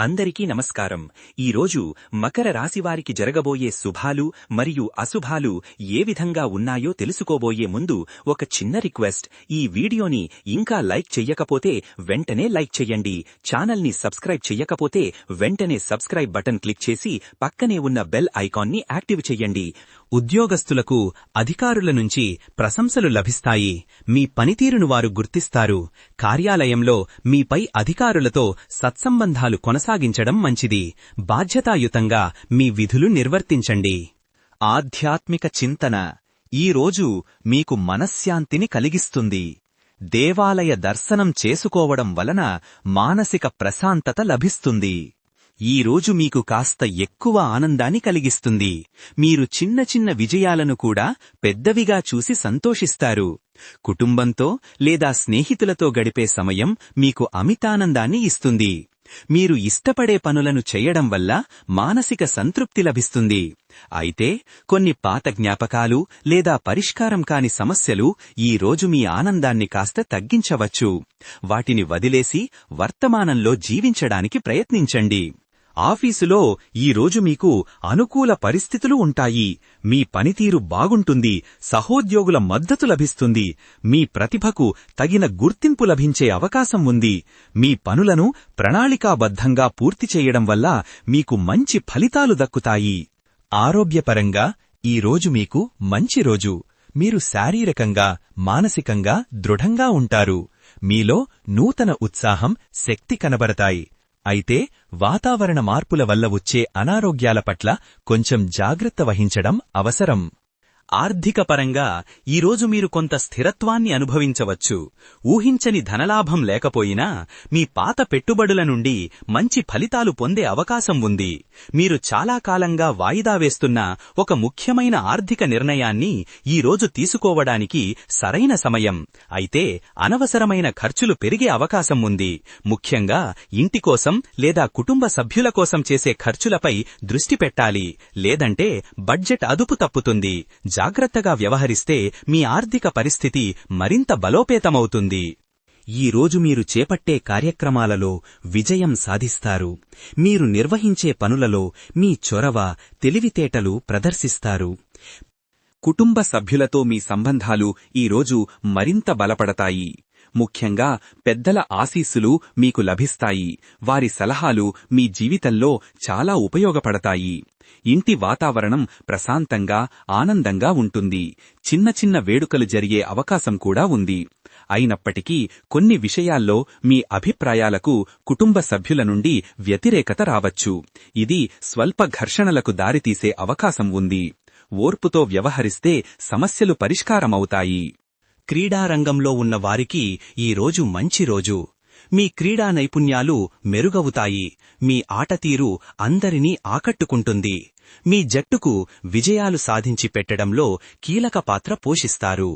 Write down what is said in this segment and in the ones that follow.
అందరికీ నమస్కారం. ఈరోజు మకర రాశివారికి జరగబోయే శుభాలు మరియు అశుభాలు ఏ విధంగా ఉన్నాయో తెలుసుకోబోయే ముందు ఒక చిన్న రిక్వెస్ట్. ఈ వీడియోని ఇంకా లైక్ చెయ్యకపోతే వెంటనే లైక్ చెయ్యండి. ఛానల్ని సబ్స్క్రైబ్ చెయ్యకపోతే వెంటనే సబ్స్క్రైబ్ బటన్ క్లిక్ చేసి పక్కనే ఉన్న బెల్ ఐకాన్ని యాక్టివ్ చెయ్యండి. ఉద్యోగస్తులకు అధికారుల నుంచి ప్రశంసలు లభిస్తాయి. మీ పనితీరును వారు గుర్తిస్తారు. కార్యాలయంలో మీపై అధికారులతో సత్సంబంధాలు కొనసాగించడం మంచిది. బాధ్యతాయుతంగా మీ విధులు నిర్వర్తించండి. ఆధ్యాత్మిక చింతన ఈరోజు మీకు మనశ్శాంతిని కలిగిస్తుంది. దేవాలయ దర్శనం చేసుకోవడం వలన మానసిక ప్రశాంతత లభిస్తుంది. ఈరోజు మీకు కాస్త ఎక్కువ ఆనందాన్ని కలిగిస్తుంది. మీరు చిన్న చిన్న విజయాలను కూడా పెద్దవిగా చూసి సంతోషిస్తారు. కుటుంబంతో లేదా స్నేహితులతో గడిపే సమయం మీకు అమితానందాన్ని ఇస్తుంది. మీరు ఇష్టపడే పనులను చేయడం వల్ల మానసిక సంతృప్తి లభిస్తుంది. అయితే కొన్ని పాత జ్ఞాపకాలు లేదా పరిష్కారం కాని సమస్యలు ఈరోజు మీ ఆనందాన్ని కాస్త తగ్గించవచ్చు. వాటిని వదిలేసి వర్తమానంలో జీవించడానికి ప్రయత్నించండి. ఆఫీసులో ఈరోజు మీకు అనుకూల పరిస్థితులు ఉంటాయి. మీ పనితీరు బాగుంటుంది. సహోద్యోగుల మద్దతు లభిస్తుంది. మీ ప్రతిభకు తగిన గుర్తింపు లభించే అవకాశం ఉంది. మీ పనులను ప్రణాళికాబద్ధంగా పూర్తి చేయడం వల్ల మీకు మంచి ఫలితాలు దక్కుతాయి. ఆరోగ్యపరంగా ఈరోజు మీకు మంచి రోజు. మీరు శారీరకంగా మానసికంగా దృఢంగా ఉంటారు. మీలో నూతన ఉత్సాహం శక్తి కనబడతాయి. అయితే వాతావరణ మార్పుల వల్ల వచ్చే అనారోగ్యాల పట్ల కొంచెం జాగ్రత్త వహించడం అవసరం. ఆర్థికపరంగా ఈరోజు మీరు కొంత స్థిరత్వాన్ని అనుభవించవచ్చు. ఊహించని ధనలాభం లేకపోయినా మీ పాత పెట్టుబడుల నుండి మంచి ఫలితాలు పొందే అవకాశం ఉంది. మీరు చాలా కాలంగా వాయిదా వేస్తున్న ఒక ముఖ్యమైన ఆర్థిక నిర్ణయాన్ని ఈరోజు తీసుకోవడానికి సరైన సమయం. అయితే అనవసరమైన ఖర్చులు పెరిగే అవకాశం ఉంది. ముఖ్యంగా ఇంటి కోసం లేదా కుటుంబ సభ్యుల కోసం చేసే ఖర్చులపై దృష్టి పెట్టాలి. లేదంటే బడ్జెట్ అదుపు తప్పుతుంది. జాగ్రత్తగా వ్యవహరిస్తే మీ ఆర్థిక పరిస్థితి మరింత బలోపేతమవుతుంది. ఈరోజు మీరు చేపట్టే కార్యక్రమాలలో విజయం సాధిస్తారు. మీరు నిర్వహించే పనులలో మీ చొరవ, తెలివితేటలు ప్రదర్శిస్తారు. కుటుంబ సభ్యులతో మీ సంబంధాలు ఈరోజు మరింత బలపడతాయి. ముఖ్యంగా పెద్దల ఆశీస్సులు మీకు లభిస్తాయి. వారి సలహాలు మీ జీవితంలో చాలా ఉపయోగపడతాయి. ఇంటి వాతావరణం ప్రశాంతంగా ఆనందంగా ఉంటుంది. చిన్న చిన్న వేడుకలు జరిగే అవకాశం కూడా ఉంది. అయినప్పటికీ కొన్ని విషయాల్లో మీ అభిప్రాయాలకు కుటుంబ సభ్యుల నుండి వ్యతిరేకత రావచ్చు. ఇది స్వల్ప ఘర్షణలకు దారితీసే అవకాశం ఉంది. ఓర్పుతో వ్యవహరిస్తే సమస్యలు పరిష్కారమవుతాయి. క్రీడారంగంలో ఉన్న వారికి ఈరోజు మంచి రోజు. మీ క్రీడా నైపుణ్యాలు మెరుగవుతాయి. మీ ఆటతీరు అందరినీ ఆకట్టుకుంటుంది. మీ జట్టుకు విజయాలు సాధించి పెట్టడంలో కీలక పాత్ర పోషిస్తారు.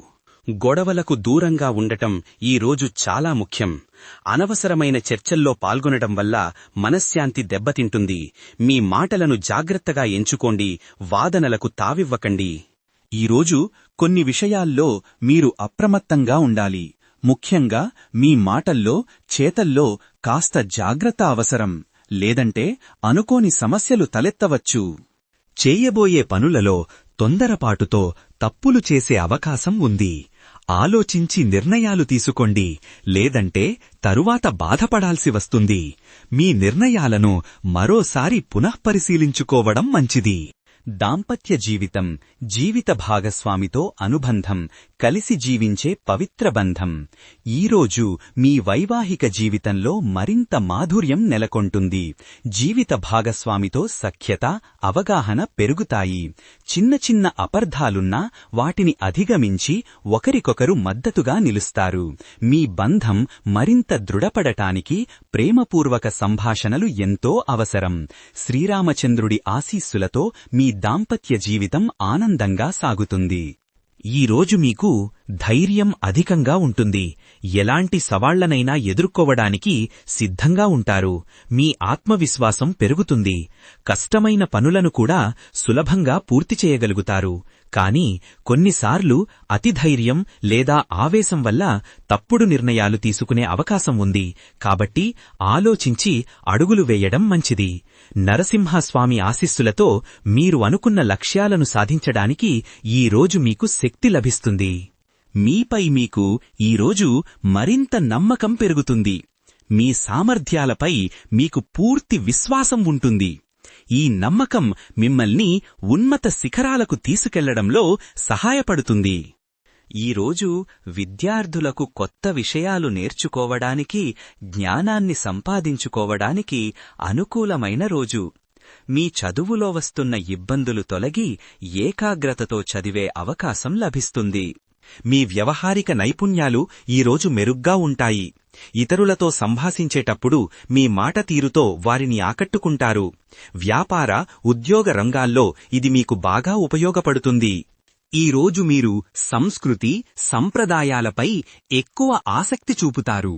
గొడవలకు దూరంగా ఉండటం ఈరోజు చాలా ముఖ్యం. అనవసరమైన చర్చల్లో పాల్గొనడం వల్ల మనశ్శాంతి దెబ్బతింటుంది. మీ మాటలను జాగ్రత్తగా ఎంచుకోండి. వాదనలకు తావివ్వకండి. ఈరోజు కొన్ని విషయాల్లో మీరు అప్రమత్తంగా ఉండాలి. ముఖ్యంగా మీ మాటల్లో, చేతల్లో కాస్త జాగ్రత్త అవసరం. లేదంటే అనుకోని సమస్యలు తలెత్తవచ్చు. చేయబోయే పనులలో తొందరపాటుతో తప్పులు చేసే అవకాశం ఉంది. ఆలోచించి నిర్ణయాలు తీసుకోండి. లేదంటే తరువాత బాధపడాల్సి వస్తుంది. మీ నిర్ణయాలను మరోసారి పునఃపరిశీలించుకోవడం మంచిది. దాంపత్య జీవితం జీవిత భాగస్వామితో అనుబంధం, కలిసి జీవించే పవిత్ర బంధం. ఈరోజు మీ వైవాహిక జీవితంలో మరింత మాధుర్యం నెలకొంటుంది. జీవిత భాగస్వామితో సఖ్యత, అవగాహన పెరుగుతాయి. చిన్న చిన్న అపార్థాలున్నా వాటిని అధిగమించి ఒకరికొకరు మద్దతుగా నిలుస్తారు. మీ బంధం మరింత దృఢపడటానికి ప్రేమపూర్వక సంభాషణలు ఎంతో అవసరం. శ్రీరామచంద్రుడి ఆశీస్సులతో మీ దాంపత్య జీవితం ఆనందంగా సాగుతుంది. ఈరోజు మీకు ధైర్యం అధికంగా ఉంటుంది. ఎలాంటి సవాళ్లనైనా ఎదుర్కోవడానికి సిద్ధంగా ఉంటారు. మీ ఆత్మవిశ్వాసం పెరుగుతుంది. కష్టమైన పనులను కూడా సులభంగా పూర్తి చేయగలుగుతారు. కాని కొన్నిసార్లు అతిధైర్యం లేదా ఆవేశం వల్ల తప్పుడు నిర్ణయాలు తీసుకునే అవకాశం ఉంది. కాబట్టి ఆలోచించి అడుగులు వేయడం మంచిది. నరసింహస్వామి ఆశీస్సులతో మీరు అనుకున్న లక్ష్యాలను సాధించడానికి ఈ రోజు మీకు శక్తి లభిస్తుంది. మీపై మీకు ఈరోజు మరింత నమ్మకం పెరుగుతుంది. మీ సామర్థ్యాలపై మీకు పూర్తి విశ్వాసం ఉంటుంది. ఈ నమ్మకం మిమ్మల్ని ఉన్నత శిఖరాలకు తీసుకెళ్లడంలో సహాయపడుతుంది. ఈరోజు విద్యార్థులకు కొత్త విషయాలు నేర్చుకోవడానికి, జ్ఞానాన్ని సంపాదించుకోవడానికి అనుకూలమైన రోజు. మీ చదువులో వస్తున్న ఇబ్బందులు తొలగి ఏకాగ్రతతో చదివే అవకాశం లభిస్తుంది. మీ వ్యవహారిక నైపుణ్యాలు ఈరోజు మెరుగ్గా ఉంటాయి. ఇతరులతో సంభాషించేటప్పుడు మీ మాట తీరుతో వారిని ఆకట్టుకుంటారు. వ్యాపార, ఉద్యోగ రంగాల్లో ఇది మీకు బాగా ఉపయోగపడుతుంది. ఈరోజు మీరు సంస్కృతి, సంప్రదాయాలపై ఎక్కువ ఆసక్తి చూపుతారు.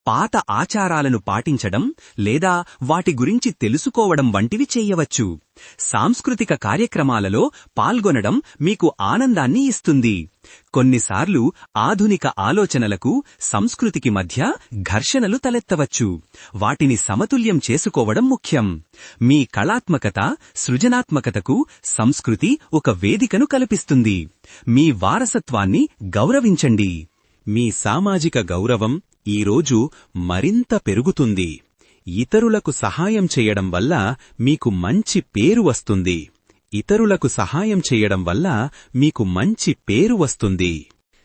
పాత ఆచారాలను పాటించడం లేదా వాటి గురించి తెలుసుకోవడం వంటివి చెయ్యవచ్చు. సాంస్కృతిక కార్యక్రమాలలో పాల్గొనడం మీకు ఆనందాన్ని ఇస్తుంది. కొన్నిసార్లు ఆధునిక ఆలోచనలకు, సంస్కృతికి మధ్య ఘర్షణలు తలెత్తవచ్చు. వాటిని సమతుల్యం చేసుకోవడం ముఖ్యం. మీ కళాత్మకత, సృజనాత్మకతకు సంస్కృతి ఒక వేదికను కల్పిస్తుంది. మీ వారసత్వాన్ని గౌరవించండి. మీ సామాజిక గౌరవం ఈరోజు మరింత పెరుగుతుంది. ఇతరులకు సహాయం చేయడం వల్ల మీకు మంచి పేరు వస్తుంది. ఇతరులకు సహాయం చేయడం వల్ల మీకు మంచి పేరు వస్తుంది.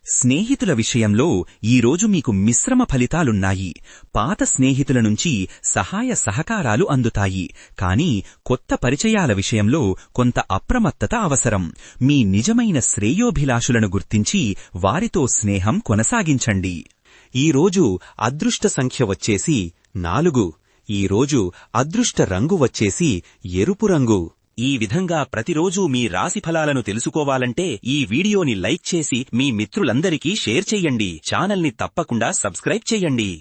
స్నేహితుల విషయంలో ఈరోజు మీకు మిశ్రమ ఫలితాలున్నాయి. పాత స్నేహితుల నుంచి సహాయ సహకారాలు అందుతాయి. కానీ కొత్త పరిచయాల విషయంలో కొంత అప్రమత్తత అవసరం. మీ నిజమైన శ్రేయోభిలాషులను గుర్తించి వారితో స్నేహం కొనసాగించండి. ఈరోజు అదృష్ట సంఖ్య వచ్చేసి 4. ఈరోజు అదృష్ట రంగు వచ్చేసి ఎరుపు రంగు. ఈ విధంగా ప్రతిరోజూ మీ రాశి ఫలాలను తెలుసుకోవాలంటే ఈ వీడియోని లైక్ చేసి మీ మిత్రులందరికీ షేర్ చెయ్యండి. ఛానల్ని తప్పకుండా సబ్స్క్రైబ్ చెయ్యండి.